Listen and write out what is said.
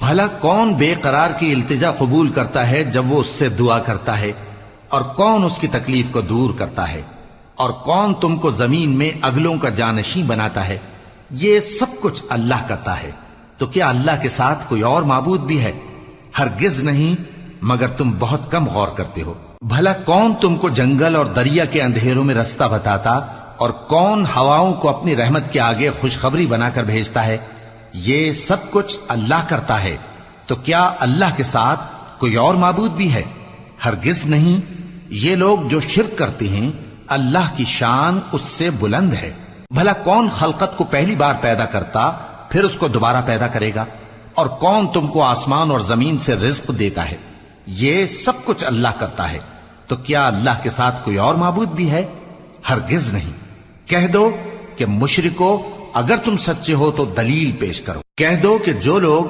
بھلا کون بے قرار کی التجا قبول کرتا ہے جب وہ اس سے دعا کرتا ہے، اور کون اس کی تکلیف کو دور کرتا ہے، اور کون تم کو زمین میں اگلوں کا جانشین بناتا ہے؟ یہ سب کچھ اللہ کرتا ہے، تو کیا اللہ کے ساتھ کوئی اور معبود بھی ہے؟ ہرگز نہیں، مگر تم بہت کم غور کرتے ہو۔ بھلا کون تم کو جنگل اور دریا کے اندھیروں میں رستہ بتاتا، اور کون ہواؤں کو اپنی رحمت کے آگے خوشخبری بنا کر بھیجتا ہے؟ یہ سب کچھ اللہ کرتا ہے، تو کیا اللہ کے ساتھ کوئی اور معبود بھی ہے؟ ہرگز نہیں۔ یہ لوگ جو شرک کرتے ہیں، اللہ کی شان اس سے بلند ہے۔ بھلا کون خلقت کو پہلی بار پیدا کرتا پھر اس کو دوبارہ پیدا کرے گا؟ اور کون تم کو آسمان اور زمین سے رزق دیتا ہے؟ یہ سب کچھ اللہ کرتا ہے، تو کیا اللہ کے ساتھ کوئی اور معبود بھی ہے؟ ہرگز نہیں۔ کہہ دو کہ مشرکو، اگر تم سچے ہو تو دلیل پیش کرو۔ کہہ دو کہ جو لوگ